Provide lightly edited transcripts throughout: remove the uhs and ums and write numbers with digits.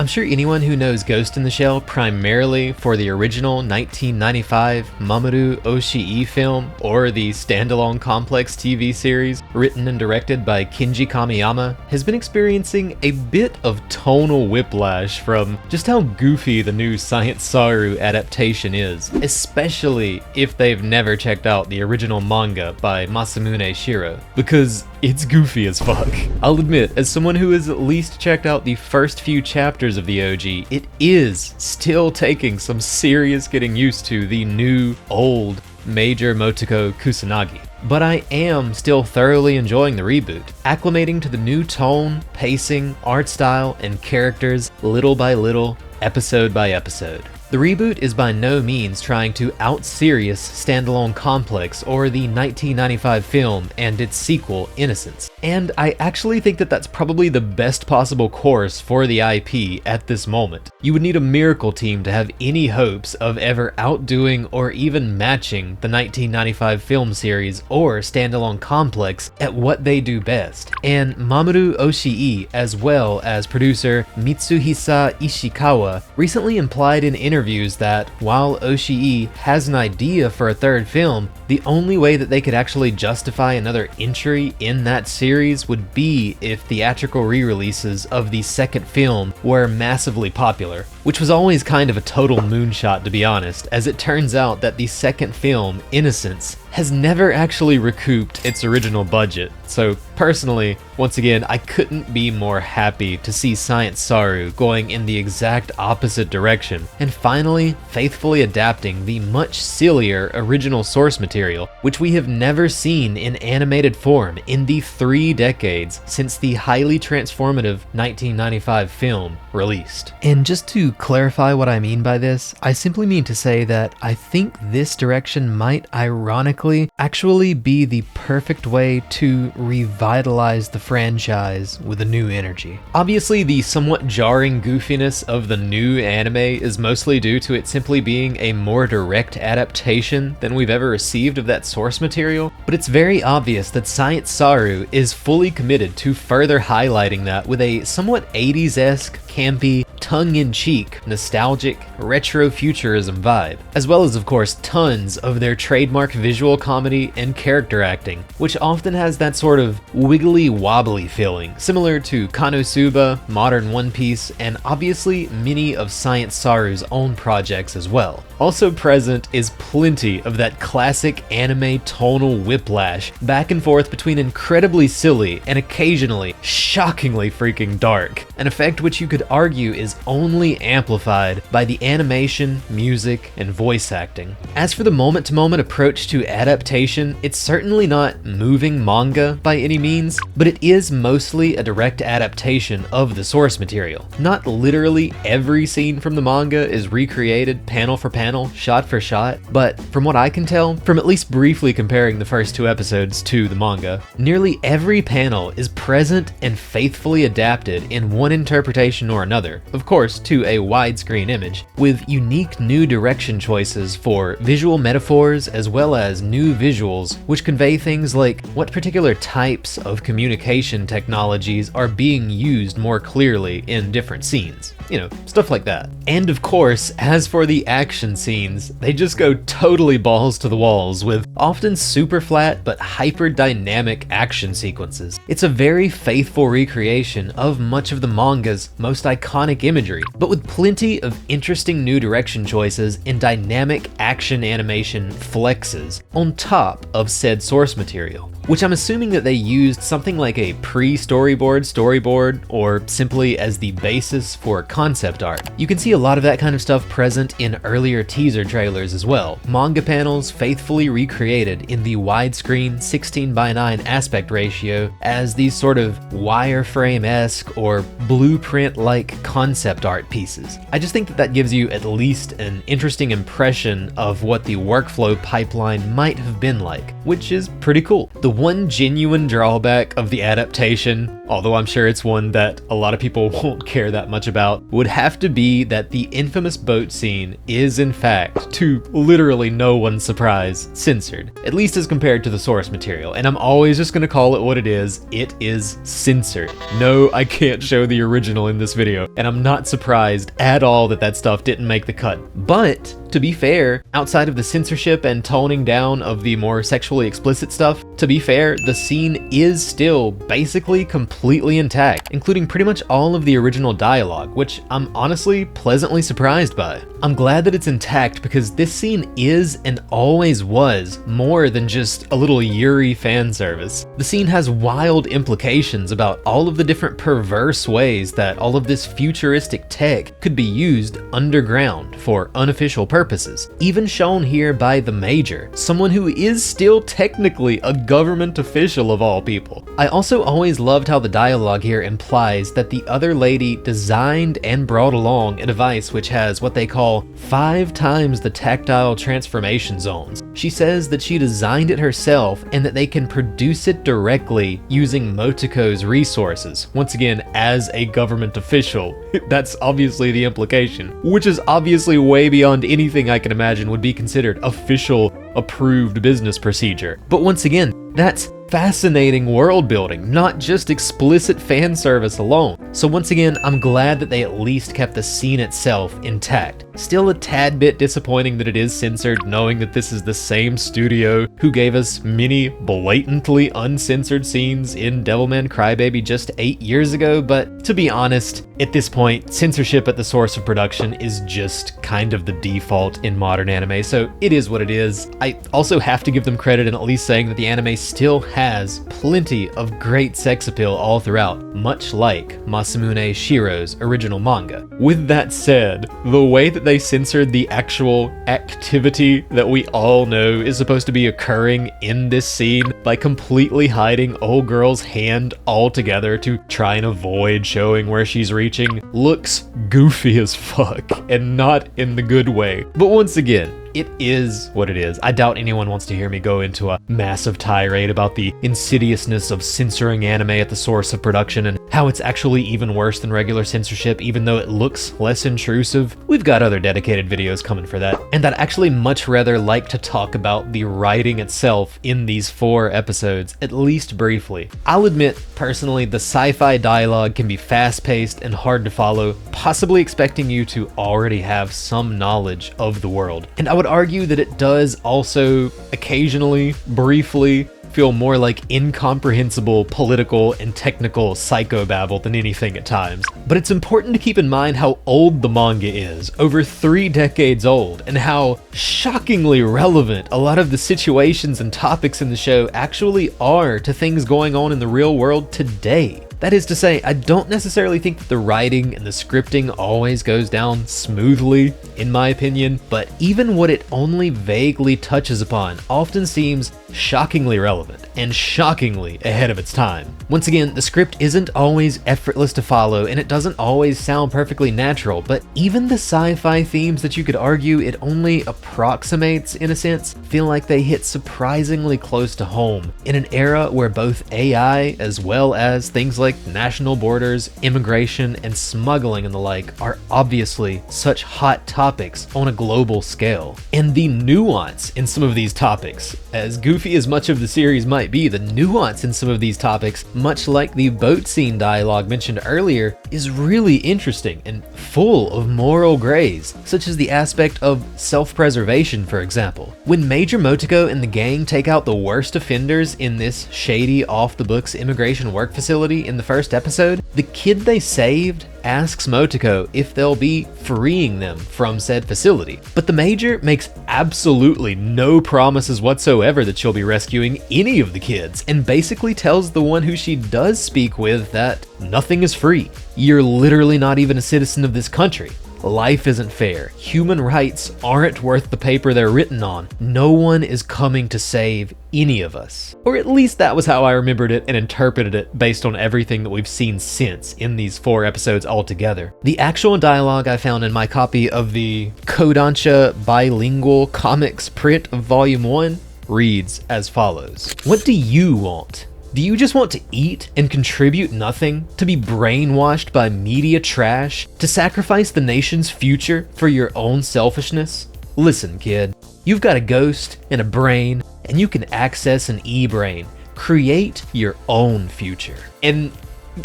I'm sure anyone who knows Ghost in the Shell primarily for the original 1995 Mamoru Oshii film or the standalone Complex TV series written and directed by Kinji Kamiyama has been experiencing a bit of tonal whiplash from just how goofy the new Science Saru adaptation is, especially if they've never checked out the original manga by Masamune Shirow, because it's goofy as fuck. I'll admit, as someone who has at least checked out the first few chapters of the OG, it is still taking some serious getting used to the new, old Major Motoko Kusanagi. But I am still thoroughly enjoying the reboot, acclimating to the new tone, pacing, art style, and characters little by little, episode by episode. The reboot is by no means trying to out-serious standalone Complex or the 1995 film and its sequel, Innocence. And I actually think that that's probably the best possible course for the IP at this moment. You would need a miracle team to have any hopes of ever outdoing or even matching the 1995 film series or standalone Complex at what they do best. And Mamoru Oshii, as well as producer Mitsuhisa Ishikawa, recently implied in interviews that while Oshii has an idea for a third film, the only way that they could actually justify another entry in that series would be if theatrical re-releases of the second film were massively popular, which was always kind of a total moonshot to be honest, as it turns out that the second film, Innocence, has never actually recouped its original budget. So personally, once again, I couldn't be more happy to see Science Saru going in the exact opposite direction and finally faithfully adapting the much sillier original source material, which we have never seen in animated form in the 3 decades since the highly transformative 1995 film released. And just to clarify what I mean by this, I simply mean to say that I think this direction might ironically actually be the perfect way to revitalize the franchise with a new energy. Obviously, the somewhat jarring goofiness of the new anime is mostly due to it simply being a more direct adaptation than we've ever received of that source material, but it's very obvious that Science Saru is fully committed to further highlighting that with a somewhat 80s-esque, campy, tongue-in-cheek, nostalgic, retro-futurism vibe, as well as of course tons of their trademark visual comedy and character acting, which often has that sort of wiggly-wobbly feeling, similar to Konosuba, Modern One Piece, and obviously many of Science Saru's own projects as well. Also present is plenty of that classic anime tonal whiplash back and forth between incredibly silly and occasionally shockingly freaking dark, an effect which you could argue is only amplified by the animation, music, and voice acting. As for the moment-to-moment approach to adaptation, it's certainly not moving manga by any means, but it is mostly a direct adaptation of the source material. Not literally every scene from the manga is recreated panel for panel, shot for shot, but from what I can tell, from at least briefly comparing the first 2 episodes to the manga, nearly every panel is present and faithfully adapted in one interpretation or another, of course to a widescreen image, with unique new direction choices for visual metaphors as well as new visuals which convey things like what particular types of communication technologies are being used more clearly in different scenes. You know, stuff like that. And of course, as for the action scenes, they just go totally balls to the walls with often super flat but hyper dynamic action sequences. It's a very faithful recreation of much of the manga's most iconic imagery, but with plenty of interesting new direction choices and dynamic action animation flexes on top of said source material, which I'm assuming that they used something like a pre-storyboard, or simply as the basis for concept art. You can see a lot of that kind of stuff present in earlier teaser trailers as well. Manga panels faithfully recreated in the widescreen 16:9 aspect ratio as these sort of wireframe-esque or blueprint-like concept art pieces. I just think that that gives you at least an interesting impression of what the workflow pipeline might have been like, which is pretty cool. The one genuine drawback of the adaptation, although I'm sure it's one that a lot of people won't care that much about, would have to be that the infamous boat scene is in fact, to literally no one's surprise, censored, at least as compared to the source material, and I'm always just gonna call it what it is censored. No, I can't show the original in this video, and I'm not surprised at all that that stuff didn't make the cut. But, to be fair, outside of the censorship and toning down of the more sexually explicit stuff, to be fair, the scene is still basically completely intact, including pretty much all of the original dialogue, which I'm honestly pleasantly surprised by. I'm glad that it's intact because this scene is and always was more than just a little Yuri fan service. The scene has wild implications about all of the different perverse ways that all of this futuristic tech could be used underground for unofficial purposes, even shown here by the Major, someone who is still technically a government official of all people. I also always loved how the dialogue here implies that the other lady designed and brought along a device which has what they call 5 times the tactile transformation zones. She says that she designed it herself and that they can produce it directly using Motoko's resources. Once again, as a government official, that's obviously the implication, which is obviously way beyond anything I can imagine would be considered official approved business procedure. But once again, that's fascinating world building, not just explicit fan service alone. So once again, I'm glad that they at least kept the scene itself intact. Still a tad bit disappointing that it is censored, knowing that this is the same studio who gave us many blatantly uncensored scenes in Devilman Crybaby just 8 years ago, but to be honest, at this point, censorship at the source of production is just kind of the default in modern anime, so it is what it is. I also have to give them credit in at least saying that the anime still has plenty of great sex appeal all throughout, much like Masamune Shiro's original manga. With that said, the way that they censored the actual activity that we all know is supposed to be occurring in this scene by completely hiding old girl's hand altogether to try and avoid showing where she's reaching looks goofy as fuck, and not in the good way. But once again, it is what it is. I doubt anyone wants to hear me go into a massive tirade about the insidiousness of censoring anime at the source of production and how it's actually even worse than regular censorship, even though it looks less intrusive. We've got other dedicated videos coming for that. And I'd actually much rather like to talk about the writing itself in these 4 episodes, at least briefly. I'll admit, personally, the sci-fi dialogue can be fast-paced and hard to follow, possibly expecting you to already have some knowledge of the world. And I would argue that it does also occasionally, briefly, feel more like incomprehensible political and technical psychobabble than anything at times. But it's important to keep in mind how old the manga is, over 3 decades old, and how shockingly relevant a lot of the situations and topics in the show actually are to things going on in the real world today. That is to say, I don't necessarily think that the writing and the scripting always goes down smoothly, in my opinion, but even what it only vaguely touches upon often seems shockingly relevant and shockingly ahead of its time. Once again, the script isn't always effortless to follow and it doesn't always sound perfectly natural, but even the sci-fi themes that you could argue it only approximates in a sense feel like they hit surprisingly close to home in an era where both AI as well as things like national borders, immigration, and smuggling and the like are obviously such hot topics on a global scale. And the nuance in some of these topics, as goofy as much of the series might be, the nuance in some of these topics, much like the boat scene dialogue mentioned earlier, is really interesting and full of moral grays, such as the aspect of self-preservation, for example. When Major Motoko and the gang take out the worst offenders in this shady, off-the-books immigration work facility in the first episode, the kid they saved asks Motoko if they'll be freeing them from said facility. But the Major makes absolutely no promises whatsoever that she'll be rescuing any of the kids, and basically tells the one who she does speak with that nothing is free. You're literally not even a citizen of this country. Life isn't fair. Human rights aren't worth the paper they're written on. No one is coming to save any of us. Or at least that was how I remembered it and interpreted it based on everything that we've seen since in these 4 episodes altogether. The actual dialogue I found in my copy of the Kodansha bilingual comics print of Volume 1 reads as follows. What do you want? Do you just want to eat and contribute nothing? To be brainwashed by media trash? To sacrifice the nation's future for your own selfishness? Listen, kid, you've got a ghost and a brain, and you can access an e-brain. Create your own future. And,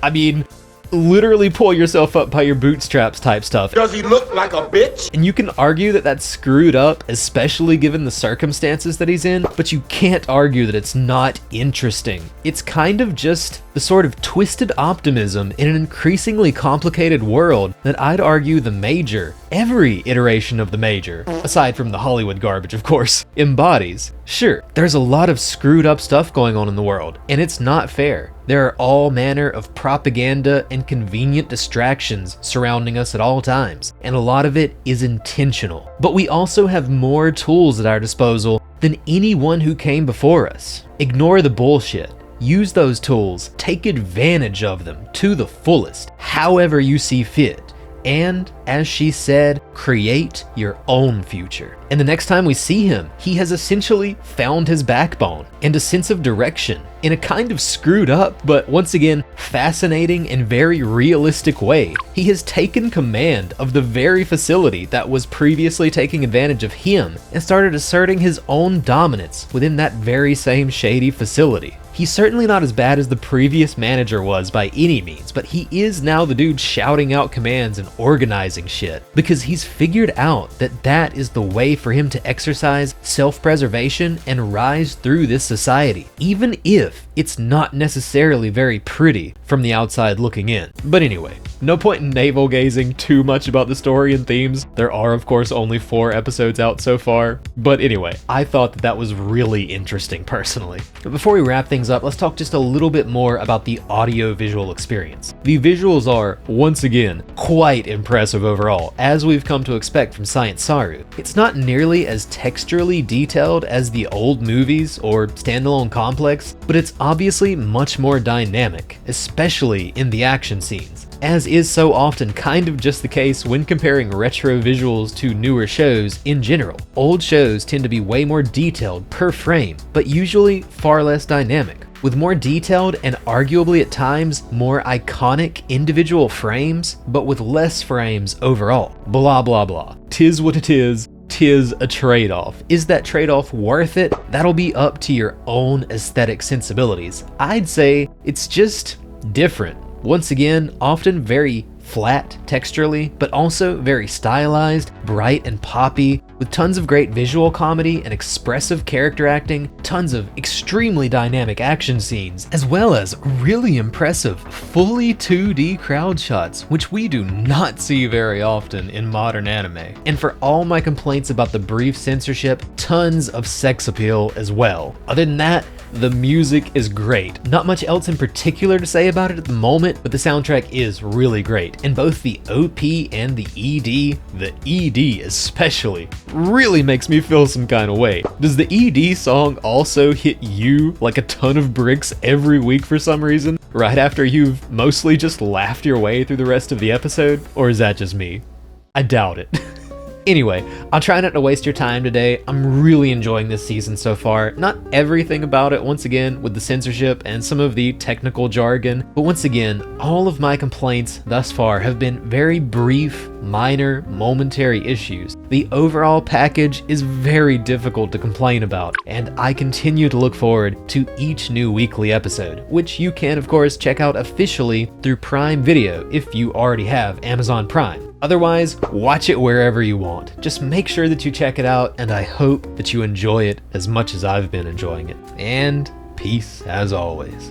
I mean, literally pull yourself up by your bootstraps type stuff. Does he look like a bitch? And you can argue that that's screwed up, especially given the circumstances that he's in, but you can't argue that it's not interesting. It's kind of just the sort of twisted optimism in an increasingly complicated world that I'd argue the Major, every iteration of the Major, aside from the Hollywood garbage of course, embodies. Sure, there's a lot of screwed up stuff going on in the world, and it's not fair. There are all manner of propaganda and convenient distractions surrounding us at all times, and a lot of it is intentional. But we also have more tools at our disposal than anyone who came before us. Ignore the bullshit. Use those tools, take advantage of them to the fullest, however you see fit. And, as she said, create your own future. And the next time we see him, he has essentially found his backbone and a sense of direction in a kind of screwed up, but once again, fascinating and very realistic way. He has taken command of the very facility that was previously taking advantage of him and started asserting his own dominance within that very same shady facility. He's certainly not as bad as the previous manager was by any means, but he is now the dude shouting out commands and organizing shit, because he's figured out that that is the way for him to exercise self-preservation and rise through this society, even if it's not necessarily very pretty from the outside looking in. But anyway, no point in navel-gazing too much about the story and themes. There are of course only 4 episodes out so far, but anyway, I thought that was really interesting personally. But before we wrap things up, let's talk just a little bit more about the audio-visual experience. The visuals are, once again, quite impressive overall, as we've come to expect from Science Saru. It's not nearly as texturally detailed as the old movies or standalone complex, but it's obviously much more dynamic, especially in the action scenes. As is so often kind of just the case when comparing retro visuals to newer shows in general. Old shows tend to be way more detailed per frame, but usually far less dynamic, with more detailed and arguably at times more iconic individual frames, but with less frames overall. Blah blah blah. Tis what it is. Tis a trade-off. Is that trade-off worth it? That'll be up to your own aesthetic sensibilities. I'd say it's just different. Once again, often very flat texturally, but also very stylized, bright and poppy, with tons of great visual comedy and expressive character acting, tons of extremely dynamic action scenes, as well as really impressive fully 2D crowd shots, which we do not see very often in modern anime. And for all my complaints about the brief censorship, tons of sex appeal as well. Other than that, the music is great. Not much else in particular to say about it at the moment, but the soundtrack is really great. And both the OP and the ED especially, really makes me feel some kind of way. Does the ED song also hit you like a ton of bricks every week for some reason, right after you've mostly just laughed your way through the rest of the episode? Or is that just me? I doubt it. Anyway, I'll try not to waste your time today. I'm really enjoying this season so far. Not everything about it, once again, with the censorship and some of the technical jargon, but once again, all of my complaints thus far have been very brief, minor, momentary issues. The overall package is very difficult to complain about, and I continue to look forward to each new weekly episode, which you can of course check out officially through Prime Video if you already have Amazon Prime. Otherwise, watch it wherever you want. Just make sure that you check it out, and I hope that you enjoy it as much as I've been enjoying it. And peace as always.